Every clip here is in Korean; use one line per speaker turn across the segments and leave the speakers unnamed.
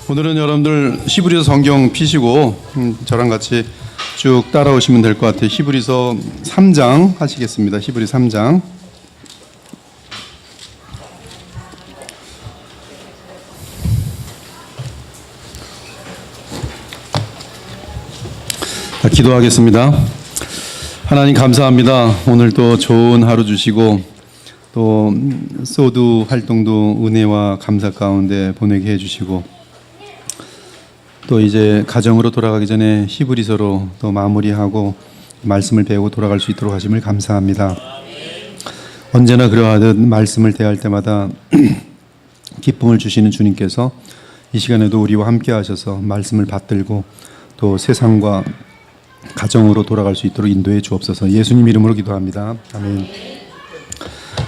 오늘은 여러분들 히브리서 성경 피시고 저랑 같이 쭉 따라오시면 될 것 같아요. 히브리서 3장 하시겠습니다. 히브리 3장. 기도하겠습니다. 하나님 감사합니다. 오늘 또 좋은 하루 주시고 또 소두 활동도 은혜와 감사 가운데 보내게 해주시고 또 이제 가정으로 돌아가기 전에 히브리서로 또 마무리하고 말씀을 배우고 돌아갈 수 있도록 하심을 감사합니다. 언제나 그러하듯 말씀을 대할 때마다 기쁨을 주시는 주님께서 이 시간에도 우리와 함께 하셔서 말씀을 받들고 또 세상과 가정으로 돌아갈 수 있도록 인도해 주옵소서. 예수님 이름으로 기도합니다. 아멘.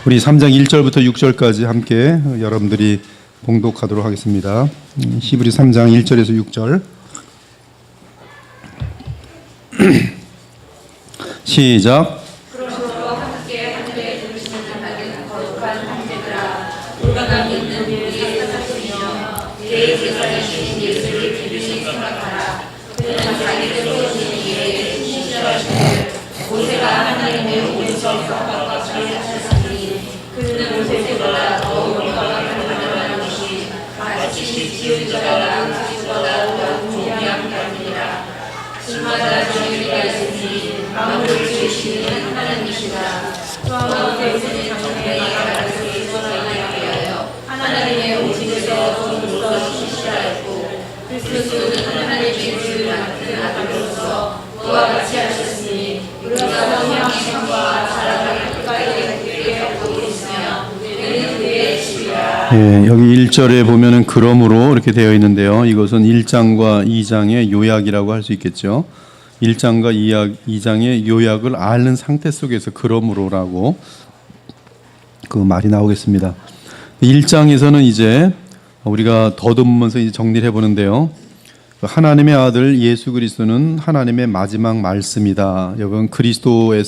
우리 3장 1절부터 6절까지 함께 여러분들이 봉독하도록 하겠습니다. 히브리 3장 1절에서 6절 시작. 예, 여기 1절에 보면은 그러므로 이렇게 되어 있는데요. 이것은 1장과 2장의 요약이라고 할 수 있겠죠. 1장과 2장의 요약을 앓는 상태 속에서 그러므로라고 그 말이 나오겠습니다. 1장에서는 이제 우리가 더듬으면서 이제 정리를 해보는데요. 하나님의 아들 예수 그리스도는 하나님의 마지막 말씀이다. 여러분 그리스도의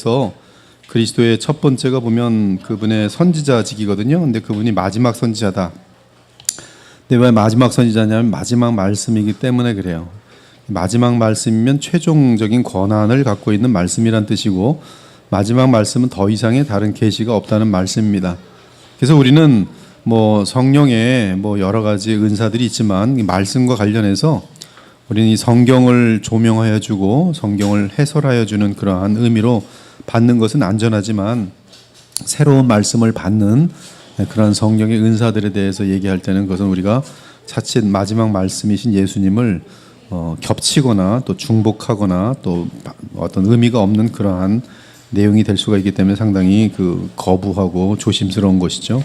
첫 번째가 보면 그분의 선지자직이거든요. 근데 그분이 마지막 선지자다. 근데 왜 마지막 선지자냐면 마지막 말씀이기 때문에 그래요. 마지막 말씀이면 최종적인 권한을 갖고 있는 말씀이란 뜻이고 마지막 말씀은 더 이상의 다른 계시가 없다는 말씀입니다. 그래서 우리는 뭐 성령에 뭐 여러 가지 은사들이 있지만 이 말씀과 관련해서 우리는 이 성경을 조명하여 주고 성경을 해설하여 주는 그러한 의미로 받는 것은 안전하지만 새로운 말씀을 받는 그런 성령의 은사들에 대해서 얘기할 때는 그것은 우리가 자칫 마지막 말씀이신 예수님을 겹치거나 또 중복하거나 또 어떤 의미가 없는 그러한 내용이 될 수가 있기 때문에 상당히 거부하고 조심스러운 것이죠.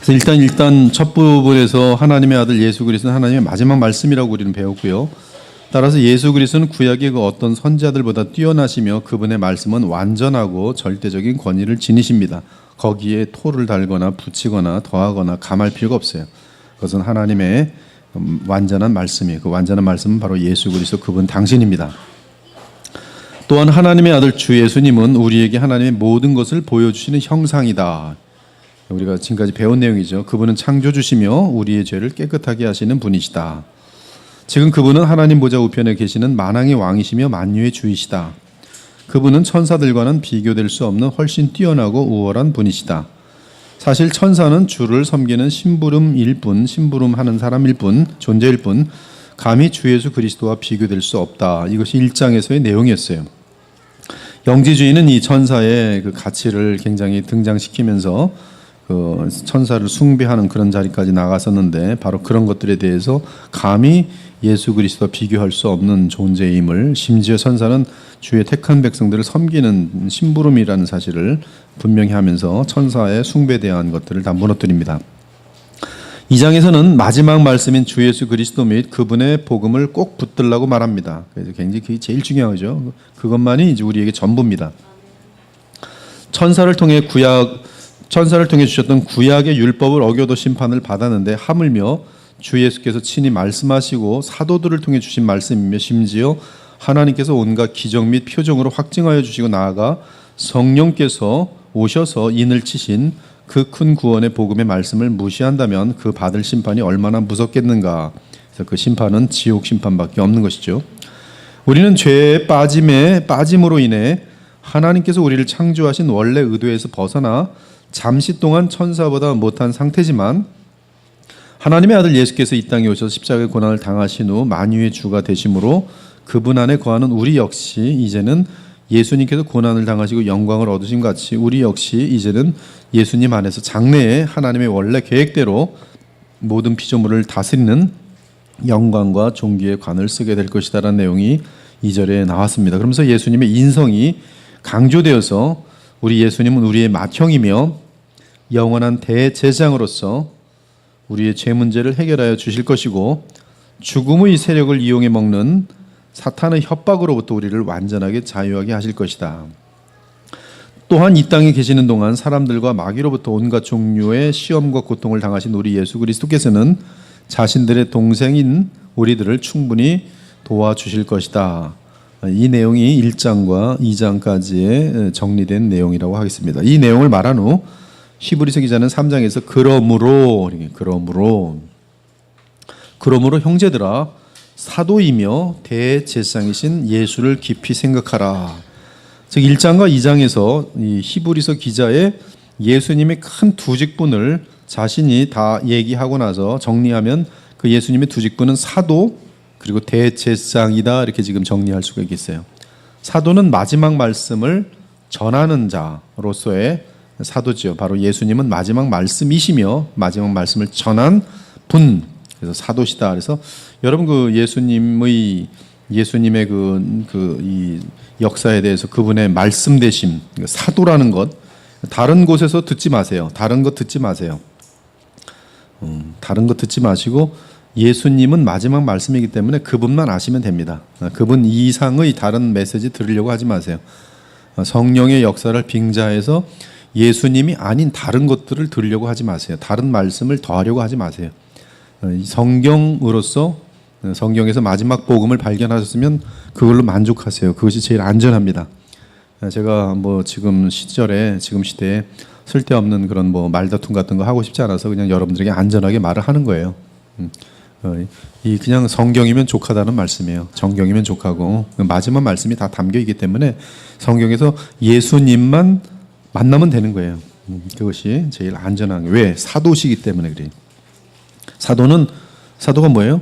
그래서 일단 첫 부분에서 하나님의 아들 예수 그리스도는 하나님의 마지막 말씀이라고 우리는 배웠고요. 따라서 예수 그리스도는 구약의 그 어떤 선지자들보다 뛰어나시며 그분의 말씀은 완전하고 절대적인 권위를 지니십니다. 거기에 토를 달거나 붙이거나 더하거나 감할 필요가 없어요. 그것은 하나님의 완전한 말씀이에요. 그 완전한 말씀은 바로 예수 그리스도 그분 당신입니다. 또한 하나님의 아들 주 예수님은 우리에게 하나님의 모든 것을 보여주시는 형상이다. 우리가 지금까지 배운 내용이죠. 그분은 창조주시며 우리의 죄를 깨끗하게 하시는 분이시다. 지금 그분은 하나님 보좌 우편에 계시는 만왕의 왕이시며 만유의 주이시다. 그분은 천사들과는 비교될 수 없는 훨씬 뛰어나고 우월한 분이시다. 사실 천사는 주를 섬기는 심부름하는 사람일 뿐, 존재일 뿐, 감히 주 예수 그리스도와 비교될 수 없다. 이것이 1장에서의 내용이었어요. 영지주의는 이 천사의 그 가치를 굉장히 등장시키면서 그 천사를 숭배하는 그런 자리까지 나갔었는데 바로 그런 것들에 대해서 감히 예수 그리스도와 비교할 수 없는 존재임을, 심지어 천사는 주의 택한 백성들을 섬기는 심부름이라는 사실을 분명히 하면서 천사의 숭배에 대한 것들을 다 무너뜨립니다. 2장에서는 마지막 말씀인 주 예수 그리스도 및 그분의 복음을 꼭 붙들라고 말합니다. 그래서 굉장히 그게 제일 중요하죠. 그것만이 이제 우리에게 전부입니다. 천사를 통해 주셨던 구약의 율법을 어겨도 심판을 받았는데 하물며 주 예수께서 친히 말씀하시고 사도들을 통해 주신 말씀이며 심지어 하나님께서 온갖 기적 및 표정으로 확증하여 주시고 나아가 성령께서 오셔서 인을 치신 그 큰 구원의 복음의 말씀을 무시한다면 그 받을 심판이 얼마나 무섭겠는가. 그래서 그 심판은 지옥 심판밖에 없는 것이죠. 우리는 죄에 빠짐으로 인해 하나님께서 우리를 창조하신 원래 의도에서 벗어나 잠시 동안 천사보다 못한 상태지만, 하나님의 아들 예수께서 이 땅에 오셔서 십자가의 고난을 당하신 후 만유의 주가 되심으로 그분 안에 거하는 우리 역시 이제는 예수님께서 고난을 당하시고 영광을 얻으신 같이 우리 역시 이제는 예수님 안에서 장래에 하나님의 원래 계획대로 모든 피조물을 다스리는 영광과 존귀의 관을 쓰게 될 것이다라는 내용이 2절에 나왔습니다. 그러면서 예수님의 인성이 강조되어서 우리 예수님은 우리의 맏형이며 영원한 대제사장으로서 우리의 죄 문제를 해결하여 주실 것이고, 죽음의 세력을 이용해 먹는 사탄의 협박으로부터 우리를 완전하게 자유하게 하실 것이다. 또한 이 땅에 계시는 동안 사람들과 마귀로부터 온갖 종류의 시험과 고통을 당하신 우리 예수 그리스도께서는 자신들의 동생인 우리들을 충분히 도와주실 것이다. 이 내용이 1장과 2장까지의 정리된 내용이라고 하겠습니다. 이 내용을 말한 후 히브리서 기자는 3장에서 그러므로 형제들아 사도이며 대제사장이신 예수를 깊이 생각하라. 즉 1장과 2장에서 이 히브리서 기자의 예수님의 큰 두 직분을 자신이 다 얘기하고 나서 정리하면 그 예수님의 두 직분은 사도 그리고 대제사장이다, 이렇게 지금 정리할 수가 있겠어요. 사도는 마지막 말씀을 전하는 자로서의 사도지요. 바로 예수님은 마지막 말씀이시며 마지막 말씀을 전한 분, 그래서 사도시다. 그래서 여러분 그 예수님의 이 역사에 대해서 그분의 말씀 되심, 사도라는 것, 다른 곳에서 듣지 마세요. 다른 것 듣지 마세요. 다른 것 듣지 마시고 예수님은 마지막 말씀이기 때문에 그분만 아시면 됩니다. 그분 이상의 다른 메시지 들으려고 하지 마세요. 성령의 역사를 빙자해서 예수님이 아닌 다른 것들을 들으려고 하지 마세요. 다른 말씀을 더하려고 하지 마세요. 성경으로서 성경에서 마지막 복음을 발견하셨으면 그걸로 만족하세요. 그것이 제일 안전합니다. 제가 뭐 지금 시대에 쓸데없는 그런 뭐 말다툼 같은 거 하고 싶지 않아서 그냥 여러분들에게 안전하게 말을 하는 거예요. 이 그냥 성경이면 족하다는 말씀이에요. 정경이면 족하고 마지막 말씀이 다 담겨 있기 때문에 성경에서 예수님만 만나면 되는 거예요. 그것이 제일 안전한 거예요. 왜? 사도시기 때문에 그래요. 사도가 뭐예요?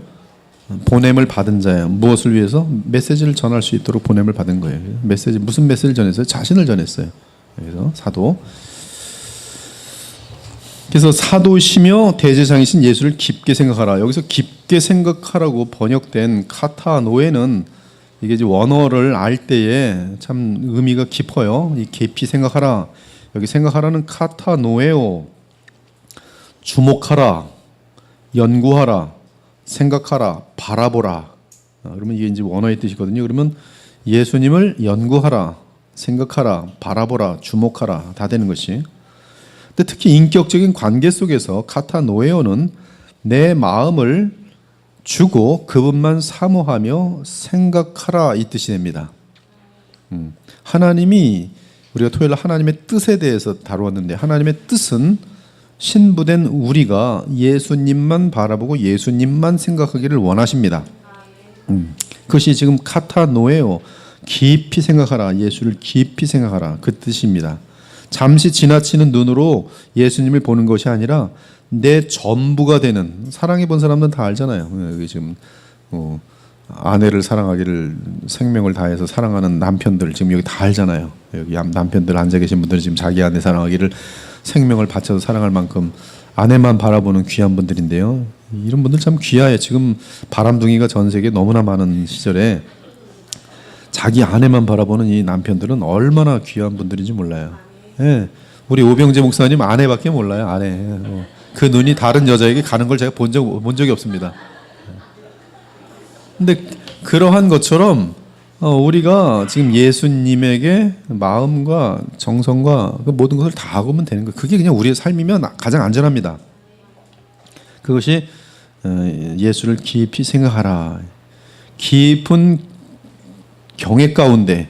보냄을 받은 자예요. 무엇을 위해서? 메시지를 전할 수 있도록 보냄을 받은 거예요. 무슨 메시지를 전했어요? 자신을 전했어요. 그래서 사도. 그래서 사도시며 대제사장이신 예수를 깊게 생각하라. 여기서 깊게 생각하라고 번역된 카타노에는 이게 이제 원어를 알 때에 참 의미가 깊어요. 이 깊이 생각하라. 여기 생각하라는 카타노에오, 주목하라, 연구하라, 생각하라, 바라보라. 그러면 이게 이제 원어의 뜻이거든요. 그러면 예수님을 연구하라, 생각하라, 바라보라, 주목하라 다 되는 것이. 근데 특히 인격적인 관계 속에서 카타노에오는 내 마음을 주고 그분만 사모하며 생각하라 이 뜻이 됩니다. 하나님이 우리가 토요일 하나님의 뜻에 대해서 다루었는데 하나님의 뜻은 신부된 우리가 예수님만 바라보고 예수님만 생각하기를 원하십니다. 그것이 지금 카타노에오, 깊이 생각하라, 예수를 깊이 생각하라 그 뜻입니다. 잠시 지나치는 눈으로 예수님을 보는 것이 아니라 내 전부가 되는, 사랑해 본 사람들은 다 알잖아요. 여기 지금 아내를 사랑하기를 생명을 다해서 사랑하는 남편들 지금 여기 다 알잖아요. 여기 남편들 앉아 계신 분들은 지금 자기 아내 사랑하기를 생명을 바쳐서 사랑할 만큼 아내만 바라보는 귀한 분들인데요. 이런 분들 참 귀해요. 지금 바람둥이가 전 세계에 너무나 많은 시절에 자기 아내만 바라보는 이 남편들은 얼마나 귀한 분들인지 몰라요. 예, 우리 오병재 목사님 아내밖에 몰라요. 아내. 그 눈이 다른 여자에게 가는 걸 제가 본 적이 없습니다. 근데 그러한 것처럼 우리가 지금 예수님에게 마음과 정성과 그 모든 것을 다 하고면 되는 거예요. 그게 그냥 우리의 삶이면 가장 안전합니다. 그것이 예수를 깊이 생각하라. 깊은 경외 가운데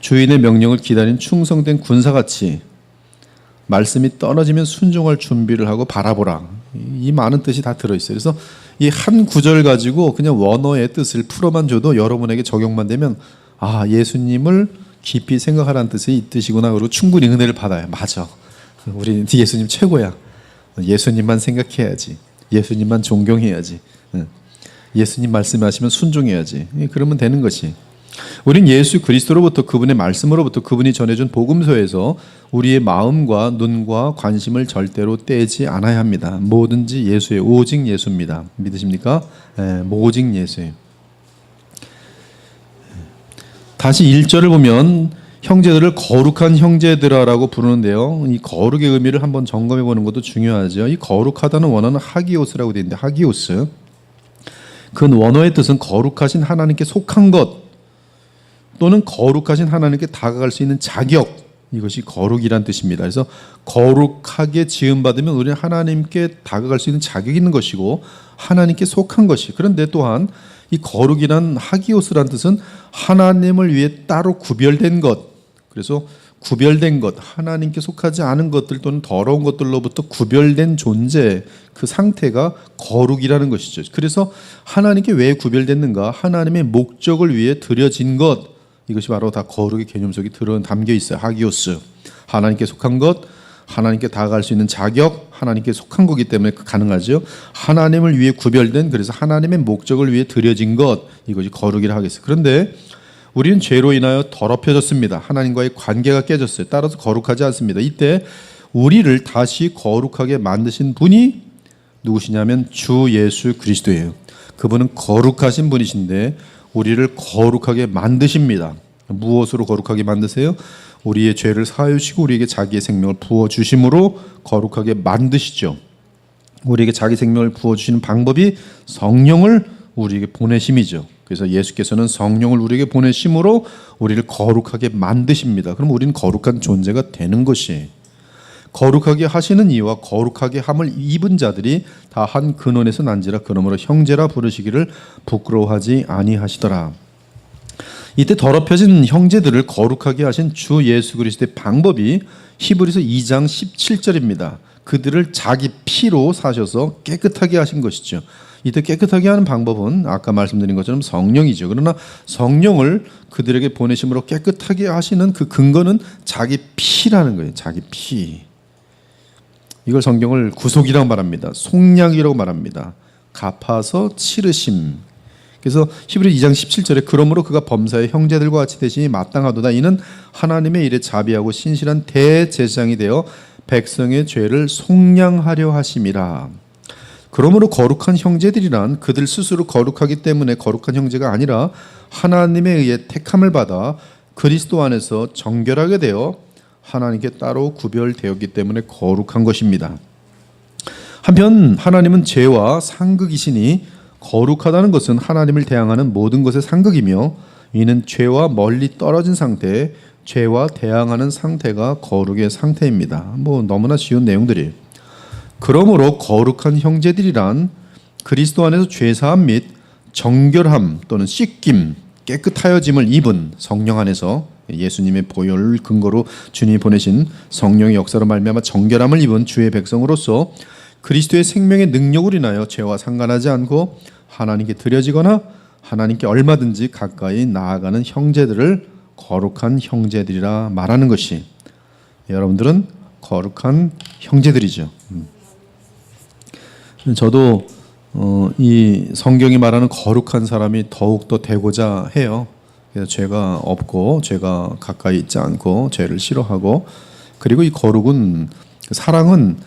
주인의 명령을 기다린 충성된 군사같이 말씀이 떨어지면 순종할 준비를 하고 바라보라. 이 많은 뜻이 다 들어있어요. 그래서 이 한 구절 가지고 그냥 원어의 뜻을 풀어만 줘도 여러분에게 적용만 되면 아, 예수님을 깊이 생각하라는 뜻이 이 뜻이구나. 그리고 충분히 은혜를 받아요. 맞아. 우리 예수님 최고야. 예수님만 생각해야지. 예수님만 존경해야지. 예수님 말씀하시면 순종해야지. 그러면 되는 것이. 우린 예수 그리스도로부터 그분의 말씀으로부터 그분이 전해준 복음서에서 우리의 마음과 눈과 관심을 절대로 떼지 않아야 합니다. 뭐든지 예수의 오직 예수입니다. 믿으십니까? 오직 예수예요. 다시 1절을 보면 형제들을 거룩한 형제들아라고 부르는데요. 이 거룩의 의미를 한번 점검해 보는 것도 중요하죠. 이 거룩하다는 원어는 하기오스라고 되어 있는데 하기오스. 그 원어의 뜻은 거룩하신 하나님께 속한 것 또는 거룩하신 하나님께 다가갈 수 있는 자격, 이것이 거룩이란 뜻입니다. 그래서 거룩하게 지음받으면 우리는 하나님께 다가갈 수 있는 자격이 있는 것이고 하나님께 속한 것이. 그런데 또한 이 거룩이란 하기오스란 뜻은 하나님을 위해 따로 구별된 것. 그래서 구별된 것, 하나님께 속하지 않은 것들 또는 더러운 것들로부터 구별된 존재, 그 상태가 거룩이라는 것이죠. 그래서 하나님께 왜 구별됐는가? 하나님의 목적을 위해 드려진 것, 이것이 바로 다 거룩의 개념 속에 담겨 있어요. 하기오스, 하나님께 속한 것, 하나님께 다가갈 수 있는 자격, 하나님께 속한 거기 때문에 가능하죠. 하나님을 위해 구별된, 그래서 하나님의 목적을 위해 드려진 것, 이것이 거룩이라 하겠어요. 그런데 우리는 죄로 인하여 더럽혀졌습니다. 하나님과의 관계가 깨졌어요. 따라서 거룩하지 않습니다. 이때 우리를 다시 거룩하게 만드신 분이 누구시냐면 주 예수 그리스도예요. 그분은 거룩하신 분이신데 우리를 거룩하게 만드십니다. 무엇으로 거룩하게 만드세요? 우리의 죄를 사하시고 우리에게 자기의 생명을 부어주심으로 거룩하게 만드시죠. 우리에게 자기 생명을 부어주시는 방법이 성령을 우리에게 보내심이죠. 그래서 예수께서는 성령을 우리에게 보내심으로 우리를 거룩하게 만드십니다. 그럼 우리는 거룩한 존재가 되는 것이, 거룩하게 하시는 이와 거룩하게 함을 입은 자들이 다 한 근원에서 난지라 그러므로 형제라 부르시기를 부끄러워하지 아니하시더라. 이때 더럽혀진 형제들을 거룩하게 하신 주 예수 그리스도의 방법이 히브리서 2장 17절입니다. 그들을 자기 피로 사셔서 깨끗하게 하신 것이죠. 이때 깨끗하게 하는 방법은 아까 말씀드린 것처럼 성령이죠. 그러나 성령을 그들에게 보내심으로 깨끗하게 하시는 그 근거는 자기 피라는 거예요. 자기 피. 이걸 성경을 구속이라고 말합니다. 속량이라고 말합니다. 갚아서 치르심. 그래서 히브리 2장 17절에 그러므로 그가 범사의 형제들과 같이 대신이 마땅하도다. 이는 하나님의 일에 자비하고 신실한 대제사장이 되어 백성의 죄를 속량하려 하심이라. 그러므로 거룩한 형제들이란 그들 스스로 거룩하기 때문에 거룩한 형제가 아니라 하나님에 의해 택함을 받아 그리스도 안에서 정결하게 되어 하나님께 따로 구별되었기 때문에 거룩한 것입니다. 한편 하나님은 죄와 상극이시니 거룩하다는 것은 하나님을 대항하는 모든 것의 상극이며 이는 죄와 멀리 떨어진 상태, 죄와 대항하는 상태가 거룩의 상태입니다. 너무나 쉬운 내용들이에요. 그러므로 거룩한 형제들이란 그리스도 안에서 죄사함 및 정결함 또는 씻김, 깨끗하여짐을 입은 성령 안에서 예수님의 보혈을 근거로 주님이 보내신 성령의 역사로 말미암아 정결함을 입은 주의 백성으로서 그리스도의 생명의 능력으로 인하여 죄와 상관하지 않고 하나님께 드려지거나 하나님께 얼마든지 가까이 나아가는 형제들을 거룩한 형제들이라 말하는 것이, 여러분들은 거룩한 형제들이죠. 저도 이 성경이 말하는 거룩한 사람이 더욱더 되고자 해요. 그래서 죄가 없고 죄가 가까이 있지 않고 죄를 싫어하고, 그리고 이 거룩은, 사랑은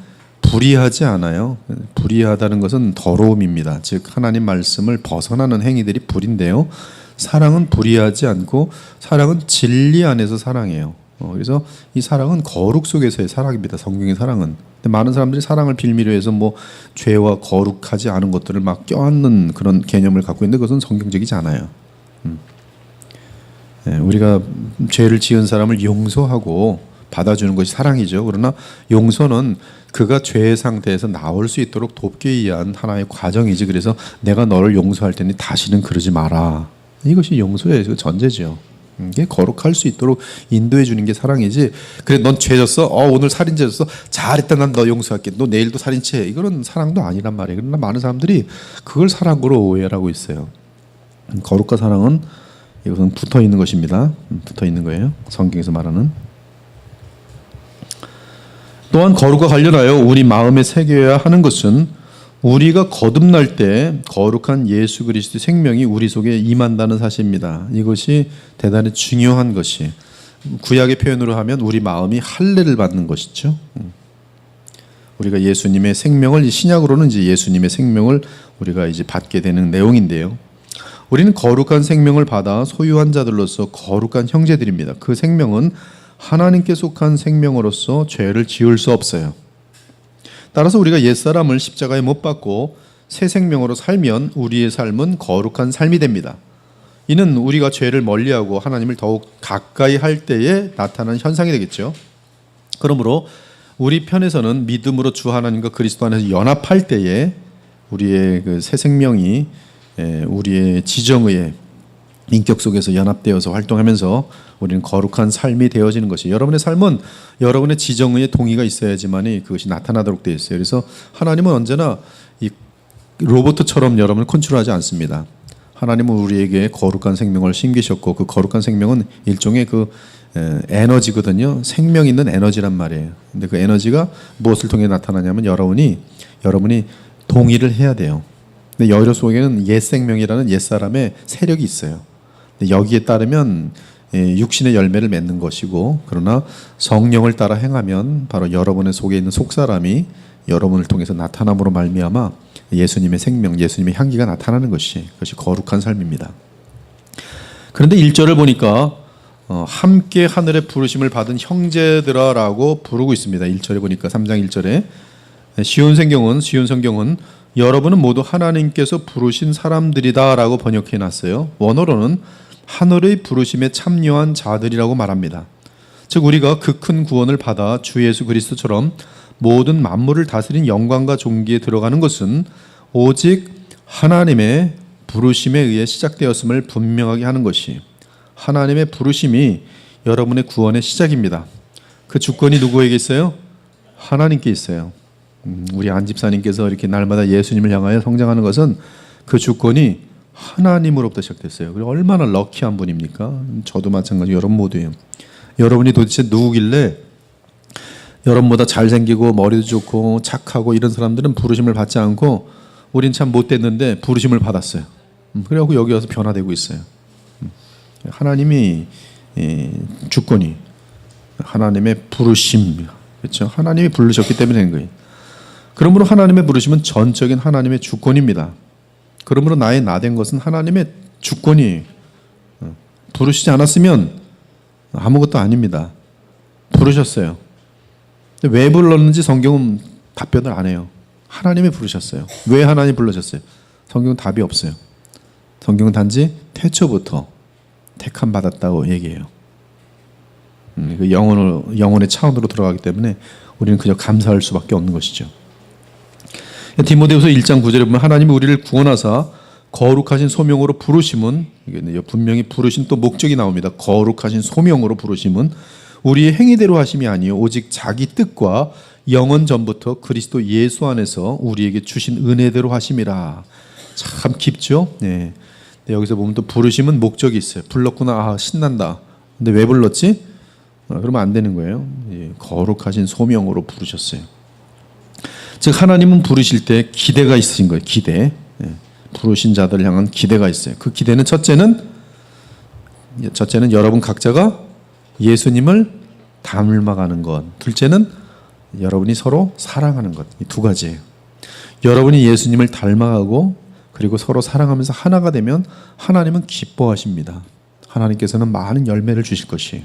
불의하지 않아요. 불의하다는 것은 더러움입니다. 즉 하나님 말씀을 벗어나는 행위들이 불인데요. 사랑은 불의하지 않고 사랑은 진리 안에서 사랑해요. 그래서 이 사랑은 거룩 속에서의 사랑입니다. 성경의 사랑은. 근데 많은 사람들이 사랑을 빌미로 해서 죄와 거룩하지 않은 것들을 막 껴안는 그런 개념을 갖고 있는데 그것은 성경적이지 않아요. 우리가 죄를 지은 사람을 용서하고 받아주는 것이 사랑이죠. 그러나 용서는 그가 죄의 상태에서 나올 수 있도록 돕기 위한 하나의 과정이지. 그래서 내가 너를 용서할 테니 다시는 그러지 마라. 이것이 용서의 전제죠. 이게 거룩할 수 있도록 인도해 주는 게 사랑이지. 그래, 넌 죄졌어? 오늘 살인죄졌어? 잘했다, 난 너 용서할게. 너 내일도 살인죄. 이거는 사랑도 아니란 말이에요. 그러나 많은 사람들이 그걸 사랑으로 오해하고 있어요. 거룩과 사랑은 이것은 붙어 있는 것입니다. 붙어 있는 거예요. 성경에서 말하는. 또한 거룩과 관련하여 우리 마음에 새겨야 하는 것은 우리가 거듭날 때 거룩한 예수 그리스도의 생명이 우리 속에 임한다는 사실입니다. 이것이 대단히 중요한 것이, 구약의 표현으로 하면 우리 마음이 할례를 받는 것이죠. 우리가 예수님의 생명을, 신약으로는 이제 예수님의 생명을 우리가 이제 받게 되는 내용인데요. 우리는 거룩한 생명을 받아 소유한 자들로서 거룩한 형제들입니다. 그 생명은 하나님께 속한 생명으로서 죄를 지을 수 없어요. 따라서 우리가 옛사람을 십자가에 못 박고 새 생명으로 살면 우리의 삶은 거룩한 삶이 됩니다. 이는 우리가 죄를 멀리하고 하나님을 더욱 가까이 할 때에 나타나는 현상이 되겠죠. 그러므로 우리 편에서는 믿음으로 주 하나님과 그리스도 안에서 연합할 때에 우리의 그 새 생명이 우리의 지정의의 인격 속에서 연합되어서 활동하면서 우리는 거룩한 삶이 되어지는 것이, 여러분의 삶은 여러분의 지정의의 동의가 있어야지만이 그것이 나타나도록 되어 있어요. 그래서 하나님은 언제나 이 로봇처럼 여러분을 컨트롤하지 않습니다. 하나님은 우리에게 거룩한 생명을 심기셨고 그 거룩한 생명은 일종의 그 에너지거든요. 생명 있는 에너지란 말이에요. 근데 그 에너지가 무엇을 통해 나타나냐면 여러분이 동의를 해야 돼요. 근데 여러 속에는 옛 생명이라는 옛 사람의 세력이 있어요. 근데 여기에 따르면 육신의 열매를 맺는 것이고, 그러나 성령을 따라 행하면 바로 여러분의 속에 있는 속사람이 여러분을 통해서 나타남으로 말미암아 예수님의 생명, 예수님의 향기가 나타나는 것이, 그것이 거룩한 삶입니다. 그런데 1절을 보니까 함께 하늘의 부르심을 받은 형제들아라고 부르고 있습니다. 1절에 보니까 3장 1절에 쉬운 성경은 여러분은 모두 하나님께서 부르신 사람들이다라고 번역해 놨어요. 원어로는 하늘의 부르심에 참여한 자들이라고 말합니다. 즉 우리가 그 큰 구원을 받아 주 예수 그리스도처럼 모든 만물을 다스린 영광과 존귀에 들어가는 것은 오직 하나님의 부르심에 의해 시작되었음을 분명하게 하는 것이, 하나님의 부르심이 여러분의 구원의 시작입니다. 그 주권이 누구에게 있어요? 하나님께 있어요. 우리 안집사님께서 이렇게 날마다 예수님을 향하여 성장하는 것은 그 주권이 하나님으로부터 시작됐어요. 그리고 얼마나 럭키한 분입니까? 저도 마찬가지, 여러분 모두예요. 여러분이 도대체 누구길래 여러분보다 잘생기고 머리도 좋고 착하고 이런 사람들은 부르심을 받지 않고 우린 참 못됐는데 부르심을 받았어요. 그래갖고 여기 와서 변화되고 있어요. 하나님이 주권이, 하나님의 부르심, 그렇죠? 하나님이 부르셨기 때문에 된 거예요. 그러므로 하나님의 부르심은 전적인 하나님의 주권입니다. 그러므로 나의 나된 것은 하나님의 주권이, 부르시지 않았으면 아무것도 아닙니다. 부르셨어요. 왜 불렀는지 성경은 답변을 안 해요. 하나님이 부르셨어요. 왜 하나님 불러셨어요? 성경은 답이 없어요. 성경은 단지 태초부터 택함 받았다고 얘기해요. 그 영혼의 차원으로 들어가기 때문에 우리는 그저 감사할 수밖에 없는 것이죠. 디모데후서 1장 9절에 보면 하나님이 우리를 구원하사 거룩하신 소명으로 부르심은, 분명히 부르신 또 목적이 나옵니다. 거룩하신 소명으로 부르심은 우리의 행위대로 하심이 아니요 오직 자기 뜻과 영원 전부터 그리스도 예수 안에서 우리에게 주신 은혜대로 하심이라. 참 깊죠? 네. 여기서 보면 또 부르심은 목적이 있어요. 불렀구나, 신난다. 근데 왜 불렀지? 그러면 안 되는 거예요. 거룩하신 소명으로 부르셨어요. 즉 하나님은 부르실 때 기대가 있으신 거예요. 기대. 부르신 자들을 향한 기대가 있어요. 그 기대는 첫째는 여러분 각자가 예수님을 닮아가는 것. 둘째는 여러분이 서로 사랑하는 것. 이 두 가지예요. 여러분이 예수님을 닮아가고 그리고 서로 사랑하면서 하나가 되면 하나님은 기뻐하십니다. 하나님께서는 많은 열매를 주실 것이에요.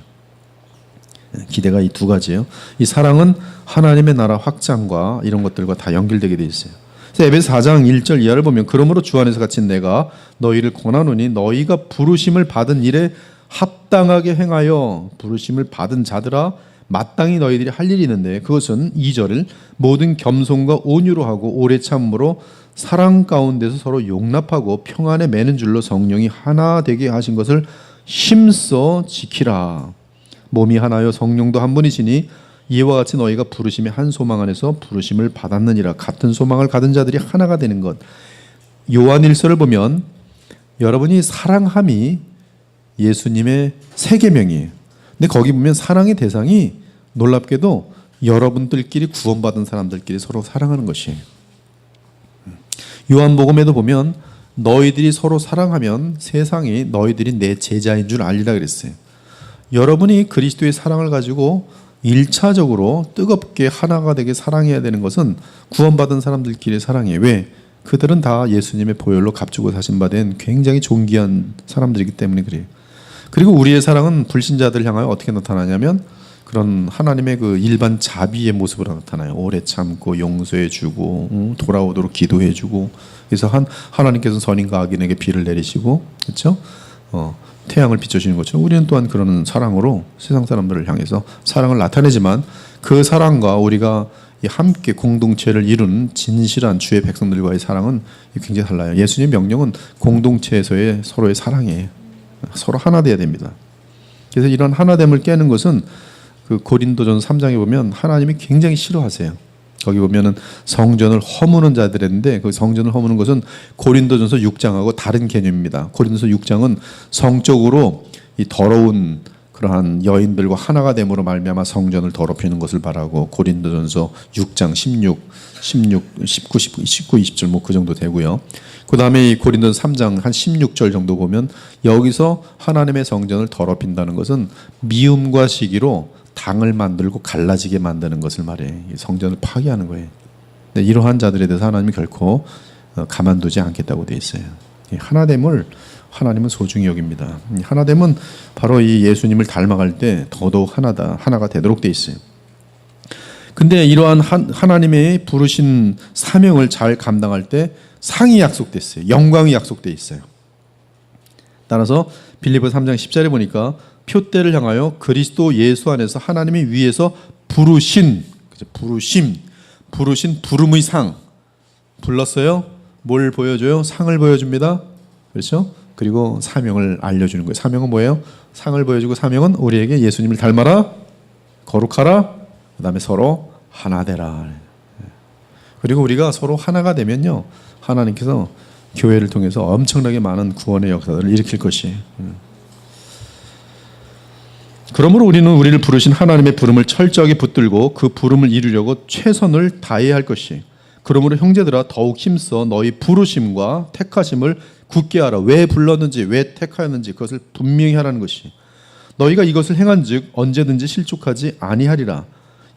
기대가 이 두 가지예요. 이 사랑은 하나님의 나라 확장과 이런 것들과 다 연결되게 되어 있어요. 그래서 에베소 4장 1절 이하를 보면 그러므로 주 안에서 갇힌 내가 너희를 권하노니 너희가 부르심을 받은 일에 합당하게 행하여, 부르심을 받은 자들아 마땅히 너희들이 할 일이 있는데 그것은 2절을 모든 겸손과 온유로 하고 오래 참음으로 사랑 가운데서 서로 용납하고 평안에 매는 줄로 성령이 하나 되게 하신 것을 힘써 지키라. 몸이 하나요 성령도 한 분이시니 이와 같이 너희가 부르심의 한 소망 안에서 부르심을 받았느니라. 같은 소망을 가진 자들이 하나가 되는 것. 요한일서를 보면 여러분이 사랑함이 예수님의 세 계명이에요. 근데 거기 보면 사랑의 대상이 놀랍게도 여러분들끼리 구원받은 사람들끼리 서로 사랑하는 것이에요. 요한복음에도 보면 너희들이 서로 사랑하면 세상이 너희들이 내 제자인 줄 알리라 그랬어요. 여러분이 그리스도의 사랑을 가지고 1차적으로 뜨겁게 하나가 되게 사랑해야 되는 것은 구원받은 사람들끼리 사랑해요. 왜? 그들은 다 예수님의 보혈로 값주고 사신 바 된 굉장히 존귀한 사람들이기 때문에 그래요. 그리고 우리의 사랑은 불신자들 향하여 어떻게 나타나냐면 그런 하나님의 그 일반 자비의 모습으로 나타나요. 오래 참고 용서해주고 돌아오도록 기도해주고. 그래서 하나님께서 선인과 악인에게 비를 내리시고, 그렇죠? 태양을 비춰주는 것처럼 우리는 또한 그런 사랑으로 세상 사람들을 향해서 사랑을 나타내지만 그 사랑과 우리가 함께 공동체를 이루는 진실한 주의 백성들과의 사랑은 굉장히 달라요. 예수님의 명령은 공동체에서의 서로의 사랑이에요. 서로 하나 돼야 됩니다. 그래서 이런 하나됨을 깨는 것은 그 고린도전서 3장에 보면 하나님이 굉장히 싫어하세요. 거기 보면은 성전을 허무는 자들 했는데 그 성전을 허무는 것은 고린도전서 6장하고 다른 개념입니다. 고린도전서 6장은 성적으로 이 더러운 그러한 여인들과 하나가 됨으로 말미암아 성전을 더럽히는 것을 바라고 고린도전서 6장 19, 20절 뭐 그 정도 되고요. 그 다음에 이 고린도전서 3장 한 16절 정도 보면 여기서 하나님의 성전을 더럽힌다는 것은 미움과 시기로 당을 만들고 갈라지게 만드는 것을 말해. 성전을 파괴하는 거예요. 근데 이러한 자들에 대해서 하나님이 결코 가만두지 않겠다고 되어 있어요. 하나됨을 하나님은 소중히 여깁니다. 하나됨은 바로 이 예수님을 닮아갈 때 더더욱 하나가 되도록 되어 있어요. 근데 이러한 하나님의 부르신 사명을 잘 감당할 때 상이 약속됐어요. 영광이 약속되어 있어요. 따라서 빌립보서 3장 10절에 보니까 표대를 향하여 그리스도 예수 안에서 하나님이 위에서 부르신 부름의 상 불렀어요. 뭘 보여줘요? 상을 보여줍니다. 그렇죠? 그리고 사명을 알려주는 거예요. 사명은 뭐예요? 상을 보여주고 사명은 우리에게 예수님을 닮아라, 거룩하라, 그 다음에 서로 하나 되라. 그리고 우리가 서로 하나가 되면요, 하나님께서 교회를 통해서 엄청나게 많은 구원의 역사들을 일으킬 것이에요. 그러므로 우리는 우리를 부르신 하나님의 부름을 철저하게 붙들고 그 부름을 이루려고 최선을 다해야 할 것이에요. 그러므로 형제들아 더욱 힘써 너희 부르심과 택하심을 굳게 하라. 왜 불렀는지 왜 택하였는지 그것을 분명히 하라는 것이. 너희가 이것을 행한즉 언제든지 실족하지 아니하리라.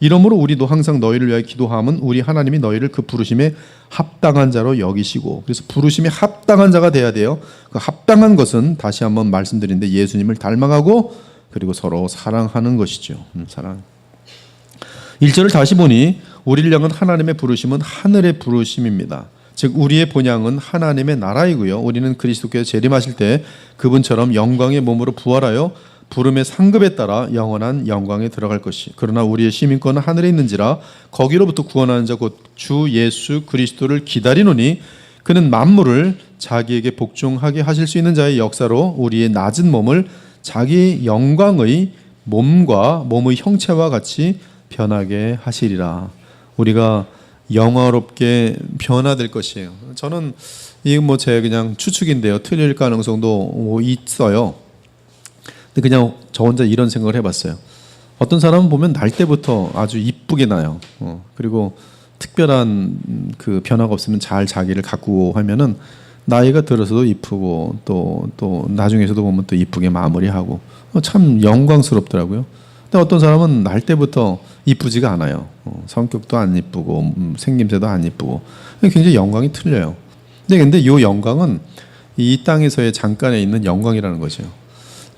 이러므로 우리도 항상 너희를 위하여 기도함은 우리 하나님이 너희를 그 부르심에 합당한 자로 여기시고. 그래서 부르심에 합당한 자가 돼야 돼요. 그 합당한 것은 다시 한번 말씀드리는데 예수님을 닮아가고 그리고 서로 사랑하는 것이죠. 사랑. 1절을 다시 보니 우리를 향한 하나님의 부르심은 하늘의 부르심입니다. 즉 우리의 본향은 하나님의 나라이고요. 우리는 그리스도께서 재림하실 때 그분처럼 영광의 몸으로 부활하여 부름의 상급에 따라 영원한 영광에 들어갈 것이. 그러나 우리의 시민권은 하늘에 있는지라 거기로부터 구원하는 자 곧 주 예수 그리스도를 기다리노니 그는 만물을 자기에게 복종하게 하실 수 있는 자의 역사로 우리의 낮은 몸을 자기 영광의 몸과 몸의 형체와 같이 변하게 하시리라. 우리가 영화롭게 변화될 것이에요. 저는 이게 뭐 제 그냥 추측인데요. 틀릴 가능성도 있어요. 근데 그냥 저 혼자 이런 생각을 해봤어요. 어떤 사람은 보면 날 때부터 아주 이쁘게 나요. 그리고 특별한 그 변화가 없으면 잘 자기를 가꾸고 하면은 나이가 들어서도 이쁘고 또 나중에서도 보면 또 이쁘게 마무리하고 참 영광스럽더라고요. 근데 어떤 사람은 날 때부터 이쁘지가 않아요. 성격도 안 이쁘고 생김새도 안 이쁘고 굉장히 영광이 틀려요. 근데 이 영광은 이 땅에서의 잠깐에 있는 영광이라는 거죠.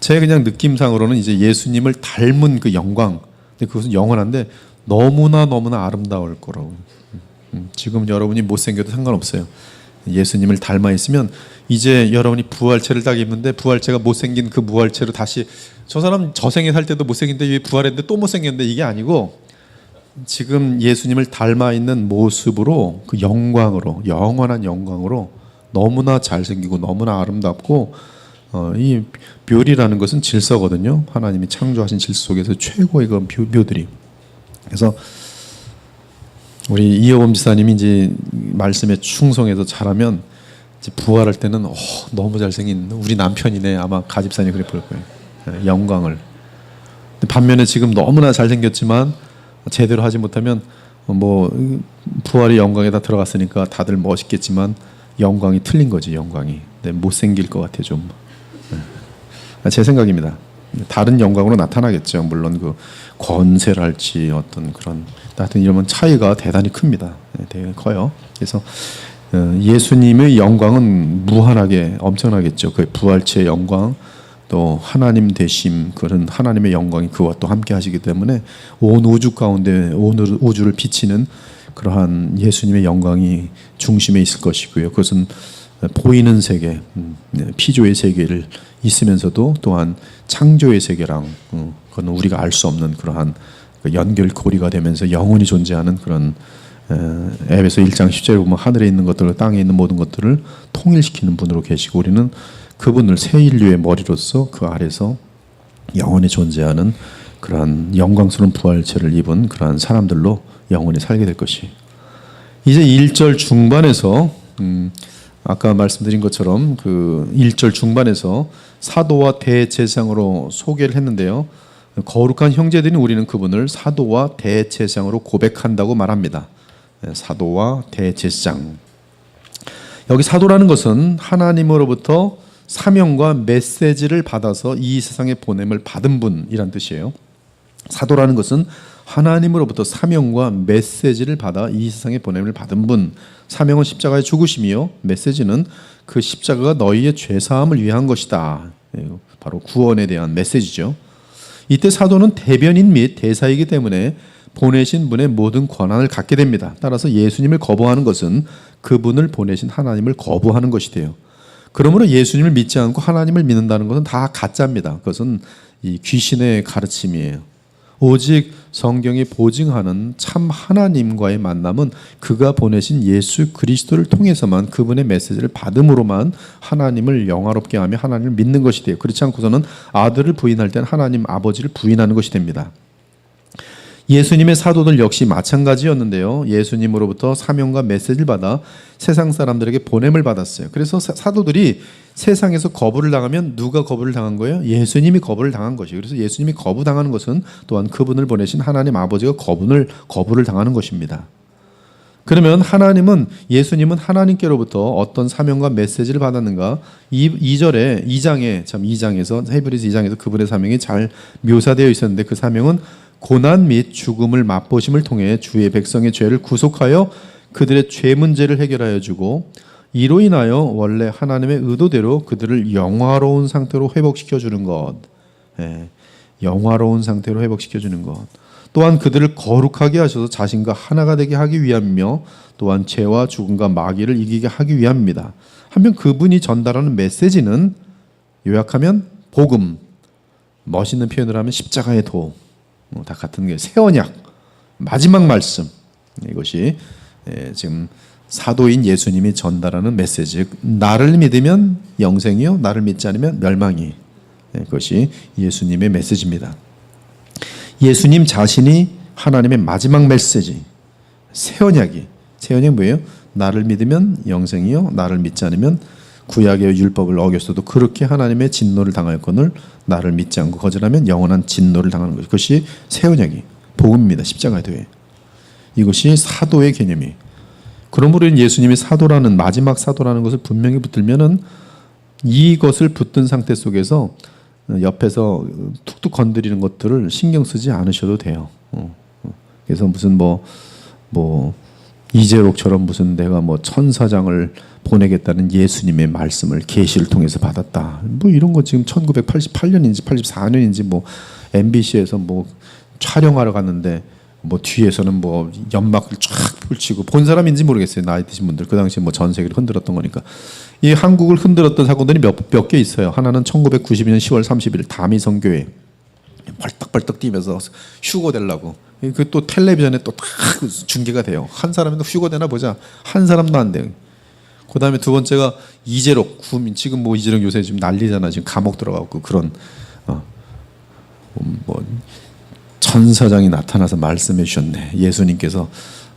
제 그냥 느낌상으로는 이제 예수님을 닮은 그 영광. 근데 그것은 영원한데 너무나 아름다울 거라고. 지금 여러분이 못생겨도 상관없어요. 예수님을 닮아 있으면 이제 여러분이 부활체를 딱 입는데 부활체가 못생긴 그 부활체로 다시 저 사람 저생에 살 때도 못생긴데 왜 부활했는데 또 못생겼는데 이게 아니고 지금 예수님을 닮아 있는 모습으로 그 영광으로 영원한 영광으로 너무나 잘생기고 너무나 아름답고 이 묘리라는 것은 질서거든요. 하나님이 창조하신 질서 속에서 최고의 그 묘들이. 그래서 우리 이여범 지사님이 이제 말씀에 충성해서 잘하면 이제 부활할 때는 너무 잘생긴 우리 남편이네 아마 가집사님 그래 볼 거예요. 영광을. 반면에 지금 너무나 잘생겼지만 제대로 하지 못하면 뭐 부활의 영광에 다 들어갔으니까 다들 멋있겠지만 영광이 틀린 거지. 영광이 못생길 것 같아 좀. 제 생각입니다. 다른 영광으로 나타나겠죠. 물론 그 권세랄지 어떤 그런 하여튼 이러면 차이가 대단히 큽니다. 되게 커요. 그래서 예수님의 영광은 무한하게 엄청나겠죠. 그 부활체의 영광 또 하나님 되심 그런 하나님의 영광이 그와 또 함께 하시기 때문에 온 우주 가운데 온 우주를 비치는 그러한 예수님의 영광이 중심에 있을 것이고요. 그것은 보이는 세계, 피조의 세계를 있으면서도 또한 창조의 세계랑 그건 우리가 알 수 없는 그러한 연결고리가 되면서 영원히 존재하는 그런 에베소 1장 10절에 보면 하늘에 있는 것들과 땅에 있는 모든 것들을 통일시키는 분으로 계시고 우리는 그분을 새 인류의 머리로서 그 아래서 영원히 존재하는 그러한 영광스러운 부활체를 입은 그러한 사람들로 영원히 살게 될 것이. 이제 1절 중반에서 아까 말씀드린 것처럼 그 1절 중반에서 사도와 대제사장으로 소개를 했는데요. 거룩한 형제들인 우리는 그분을 사도와 대제사장으로 고백한다고 말합니다. 사도와 대제사장. 여기 사도라는 것은 하나님으로부터 사명과 메시지를 받아서 이 세상에 보냄을 받은 분이란 뜻이에요. 사도라는 것은 하나님으로부터 사명과 메시지를 받아 이 세상에 보냄을 받은 분. 사명은 십자가의 죽으심이요 메시지는 그 십자가가 너희의 죄사함을 위한 것이다. 바로 구원에 대한 메시지죠. 이때 사도는 대변인 및 대사이기 때문에 보내신 분의 모든 권한을 갖게 됩니다. 따라서 예수님을 거부하는 것은 그분을 보내신 하나님을 거부하는 것이 돼요. 그러므로 예수님을 믿지 않고 하나님을 믿는다는 것은 다 가짜입니다. 그것은 이 귀신의 가르침이에요. 오직 성경이 보증하는 참 하나님과의 만남은 그가 보내신 예수 그리스도를 통해서만 그분의 메시지를 받음으로만 하나님을 영화롭게 하며 하나님을 믿는 것이 돼요. 그렇지 않고서는 아들을 부인할 때는 하나님 아버지를 부인하는 것이 됩니다. 예수님의 사도들 역시 마찬가지였는데요. 예수님으로부터 사명과 메시지를 받아 세상 사람들에게 보냄을 받았어요. 그래서 사도들이 세상에서 거부를 당하면 누가 거부를 당한 거예요? 예수님이 거부를 당한 것이에요. 그래서 예수님이 거부당하는 것은 또한 그분을 보내신 하나님 아버지가 거부를 당하는 것입니다. 그러면 예수님은 하나님께로부터 어떤 사명과 메시지를 받았는가? 2장에서 헤브리서 2장에서 그분의 사명이 잘 묘사되어 있었는데 그 사명은 고난 및 죽음을 맛보심을 통해 주의 백성의 죄를 구속하여 그들의 죄 문제를 해결하여 주고 이로 인하여 원래 하나님의 의도대로 그들을 영화로운 상태로 회복시켜 주는 것. 영화로운 상태로 회복시켜 주는 것. 또한 그들을 거룩하게 하셔서 자신과 하나가 되게 하기 위함이며 또한 죄와 죽음과 마귀를 이기게 하기 위함입니다. 한편 그분이 전달하는 메시지는 요약하면 복음, 멋있는 표현을 하면 십자가의 도, 다 같은 게 새 언약, 마지막 말씀. 이것이 지금 사도인 예수님이 전달하는 메시지. 나를 믿으면 영생이요, 나를 믿지 않으면 멸망이. 그것이 예수님의 메시지입니다. 예수님 자신이 하나님의 마지막 메시지, 새 언약이. 새 언약이 뭐예요? 나를 믿으면 영생이요, 나를 믿지 않으면 구약의 율법을 어겼어도 그렇게 하나님의 진노를 당하였거늘 나를 믿지 않고 거절하면 영원한 진노를 당하는 것. 그것이 새 언약이 복음입니다. 십자가의 도에. 이것이 사도의 개념이. 그러므로 예수님이 사도라는 마지막 사도라는 것을 분명히 붙들면은 이것을 붙든 상태 속에서 옆에서 툭툭 건드리는 것들을 신경 쓰지 않으셔도 돼요. 그래서 무슨 이재록처럼 무슨 내가 천사장을 보내겠다는 예수님의 말씀을 계시를 통해서 받았다. 이런 거 지금 1988년인지 84년인지 MBC에서 촬영하러 갔는데 뒤에서는 연막을 쫙 펼치고 본 사람인지 모르겠어요. 나이 드신 분들. 그 당시에 전 세계를 흔들었던 거니까. 이 한국을 흔들었던 사건들이 몇 개 있어요. 하나는 1992년 10월 30일 다미성교회 벌떡벌떡 뛰면서 휴거되려고. 그 또 텔레비전에 또 딱 중계가 돼요. 한 사람도 휴거되나 보자. 한 사람도 안 돼요. 그 다음에 두 번째가 이재록 구민. 지금 뭐 이재록 요새 지금 난리잖아. 지금 감옥 들어가고 그런 뭐 천사장이 나타나서 말씀해 주셨네. 예수님께서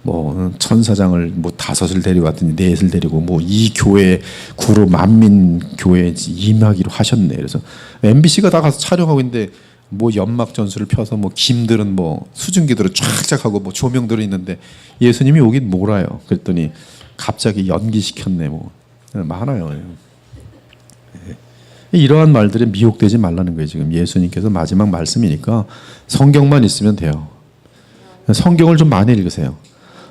뭐 천사장을 뭐 5을 데려왔더니 4을 데리고 뭐 이 교회 구로 만민 교회에 임하기로 하셨네. 그래서 MBC가 다 가서 촬영하고 있는데 뭐 연막 전술을 펴서 뭐 김들은 뭐 수증기들을 쫙쫙 하고 뭐 조명들이 있는데 예수님이 오긴 몰아요. 그랬더니 갑자기 연기시켰네. 뭐 많아요. 이러한 말들에 미혹되지 말라는 거예요. 지금 예수님께서 마지막 말씀이니까 성경만 있으면 돼요. 성경을 좀 많이 읽으세요.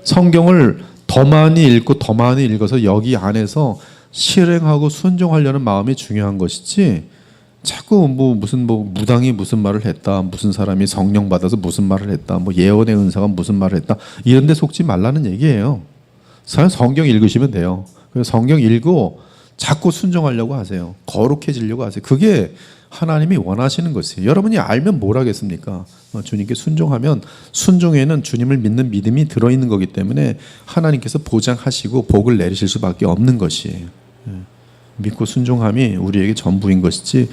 성경을 더 많이 읽고 더 많이 읽어서 여기 안에서 실행하고 순종하려는 마음이 중요한 것이지, 자꾸 뭐 무슨 뭐 무당이 무슨 말을 했다, 무슨 사람이 성령 받아서 무슨 말을 했다, 뭐 예언의 은사가 무슨 말을 했다, 이런 데 속지 말라는 얘기예요. 성경 읽으시면 돼요. 그래서 성경 읽고 자꾸 순종하려고 하세요. 거룩해지려고 하세요. 그게 하나님이 원하시는 것이에요. 여러분이 알면 뭘 하겠습니까? 주님께 순종하면, 순종에는 주님을 믿는 믿음이 들어있는 거기 때문에 하나님께서 보장하시고 복을 내리실 수밖에 없는 것이에요. 믿고 순종함이 우리에게 전부인 것이지,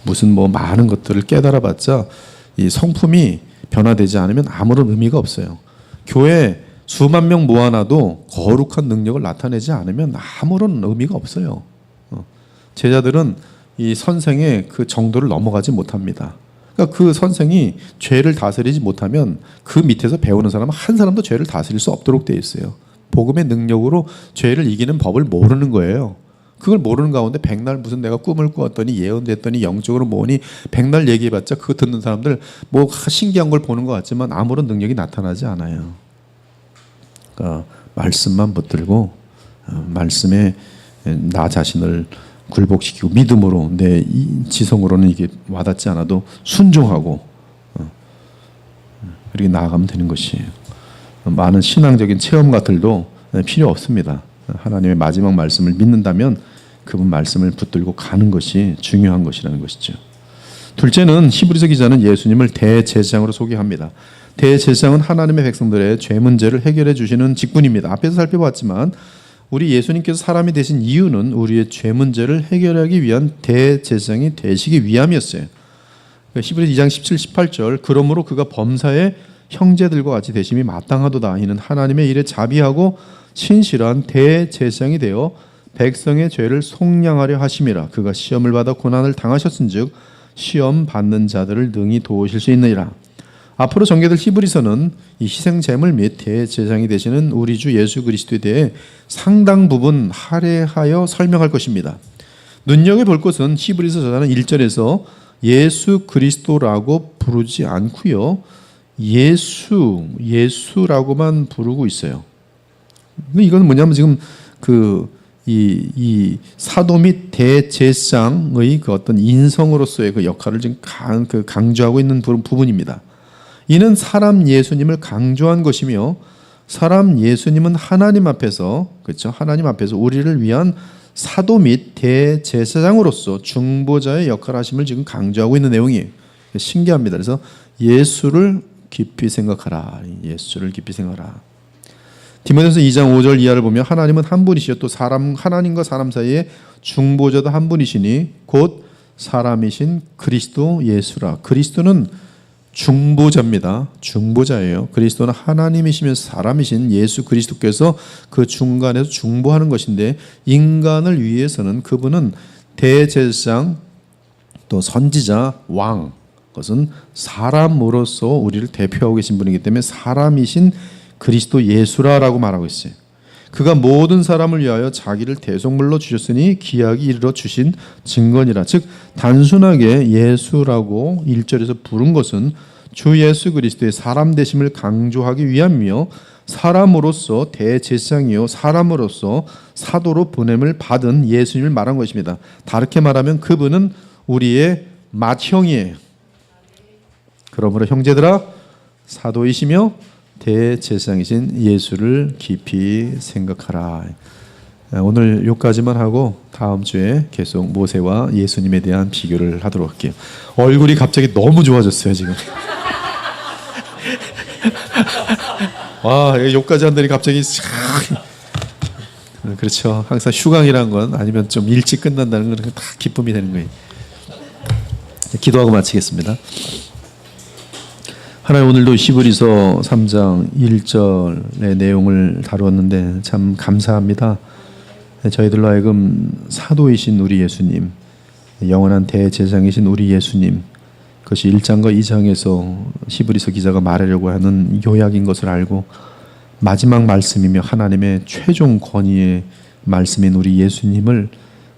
무슨 뭐 많은 것들을 깨달아봤자 이 성품이 변화되지 않으면 아무런 의미가 없어요. 교회 수만 명 모아놔도 거룩한 능력을 나타내지 않으면 아무런 의미가 없어요. 제자들은 이 선생의 그 정도를 넘어가지 못합니다. 그러니까 그 선생이 죄를 다스리지 못하면 그 밑에서 배우는 사람은 한 사람도 죄를 다스릴 수 없도록 되어 있어요. 복음의 능력으로 죄를 이기는 법을 모르는 거예요. 그걸 모르는 가운데 백날 무슨 내가 꿈을 꾸었더니 예언됐더니 영적으로 뭐니 백날 얘기해봤자 그거 듣는 사람들 뭐 신기한 걸 보는 것 같지만 아무런 능력이 나타나지 않아요. 그러니까 말씀만 붙들고 말씀에 나 자신을 굴복시키고 믿음으로, 내 지성으로는 이게 와닿지 않아도 순종하고 이렇게 나아가면 되는 것이에요. 많은 신앙적인 체험가들도 필요 없습니다. 하나님의 마지막 말씀을 믿는다면 그분 말씀을 붙들고 가는 것이 중요한 것이라는 것이죠. 둘째는 히브리서 기자는 예수님을 대제사장으로 소개합니다. 대제사장은 하나님의 백성들의 죄 문제를 해결해 주시는 직분입니다. 앞에서 살펴봤지만 우리 예수님께서 사람이 되신 이유는 우리의 죄 문제를 해결하기 위한 대제사장이 되시기 위함이었어요. 히브리서 2장 17, 18절 그러므로 그가 범사의 형제들과 같이 되심이 마땅하도다. 이는 하나님의 일에 자비하고 신실한 대제사장이 되어 백성의 죄를 속량하려 하심이라. 그가 시험을 받아 고난을 당하셨은즉 시험 받는 자들을 능히 도우실 수 있느니라. 앞으로 전개될 히브리서는 이 희생 제물 및 대제사장이 되시는 우리 주 예수 그리스도에 대해 상당 부분 할애하여 설명할 것입니다. 눈여겨볼 것은 히브리서 저자는 1절에서 예수 그리스도라고 부르지 않고요, 예수라고만 부르고 있어요. 이건 뭐냐면 지금 이 사도 및 대제사장의 그 어떤 인성으로서의 그 역할을 지금 강조하고 있는 부분입니다. 이는 사람 예수님을 강조한 것이며, 사람 예수님은 하나님 앞에서, 그렇죠? 하나님 앞에서 우리를 위한 사도 및 대제사장으로서 중보자의 역할을 하심을 지금 강조하고 있는 내용이에요. 신기합니다. 그래서 예수를 깊이 생각하라. 예수를 깊이 생각하라. 디모데전서 2장 5절 이하를 보면 하나님은 한 분이시요 또 하나님과 사람 사이에 중보자도 한 분이시니 곧 사람이신 그리스도 예수라. 그리스도는 중보자입니다. 중보자예요. 그리스도는 하나님이시면서 사람이신 예수 그리스도께서 그 중간에서 중보하는 것인데, 인간을 위해서는 그분은 대제사장, 또 선지자, 왕, 그것은 사람으로서 우리를 대표하고 계신 분이기 때문에 사람이신 그리스도 예수라라고 말하고 있어요. 그가 모든 사람을 위하여 자기를 대속물로 주셨으니 기약이 이르러 주신 증거니라. 즉 단순하게 예수라고 1절에서 부른 것은 주 예수 그리스도의 사람 되심을 강조하기 위함이며, 사람으로서 대제사장이요 사람으로서 사도로 보냄을 받은 예수님을 말한 것입니다. 다르게 말하면 그분은 우리의 맏형이에요. 그러므로 형제들아, 사도이시며 대제사장이신 예수를 깊이 생각하라. 오늘 여기까지만 하고 다음 주에 계속 모세와 예수님에 대한 비교를 하도록 할게요. 얼굴이 갑자기 너무 좋아졌어요 지금. 와, 여기까지 한다니 갑자기 그렇죠. 항상 휴강이란 건 아니면 좀 일찍 끝난다는 건 다 기쁨이 되는 거예요. 기도하고 마치겠습니다. 하나님, 오늘도 히브리서 3장 1절의 내용을 다루었는데 참 감사합니다. 저희들로 하여금 사도이신 우리 예수님, 영원한 대제사장이신 우리 예수님, 그것이 1장과 2장에서 히브리서 기자가 말하려고 하는 요약인 것을 알고 마지막 말씀이며 하나님의 최종 권위의 말씀인 우리 예수님을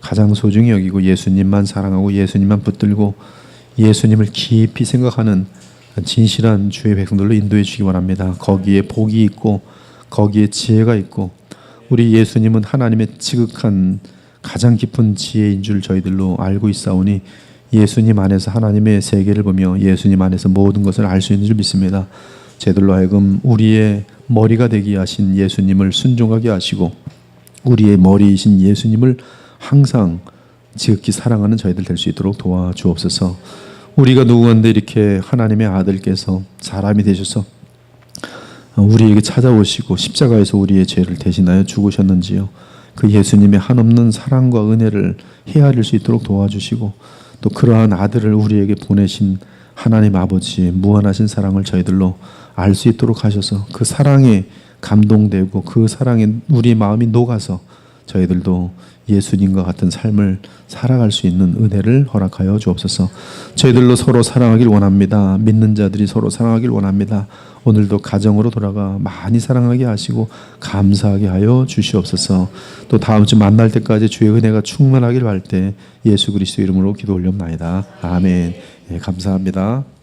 가장 소중히 여기고 예수님만 사랑하고 예수님만 붙들고 예수님을 깊이 생각하는 진실한 주의 백성들로 인도해 주시기 바랍니다. 거기에 복이 있고 거기에 지혜가 있고 우리 예수님은 하나님의 지극한 가장 깊은 지혜인 줄 저희들로 알고 있사오니 예수님 안에서 하나님의 세계를 보며 예수님 안에서 모든 것을 알 수 있는 줄 믿습니다. 저희들로 하여금 우리의 머리가 되게 하신 예수님을 순종하게 하시고 우리의 머리이신 예수님을 항상 지극히 사랑하는 저희들 될 수 있도록 도와주옵소서. 우리가 누구한데 이렇게 하나님의 아들께서 사람이 되셔서 우리에게 찾아오시고 십자가에서 우리의 죄를 대신하여 죽으셨는지요. 그 예수님의 한없는 사랑과 은혜를 헤아릴 수 있도록 도와주시고 또 그러한 아들을 우리에게 보내신 하나님 아버지의 무한하신 사랑을 저희들로 알 수 있도록 하셔서 그 사랑에 감동되고 그 사랑에 우리 마음이 녹아서 저희들도 예수님과 같은 삶을 살아갈 수 있는 은혜를 허락하여 주옵소서. 저희들로 서로 사랑하길 원합니다. 믿는 자들이 서로 사랑하길 원합니다. 오늘도 가정으로 돌아가 많이 사랑하게 하시고 감사하게 하여 주시옵소서. 또 다음 주 만날 때까지 주의 은혜가 충만하길 바랄 때 예수 그리스도 이름으로 기도 올려옵나이다. 아멘. 예, 감사합니다.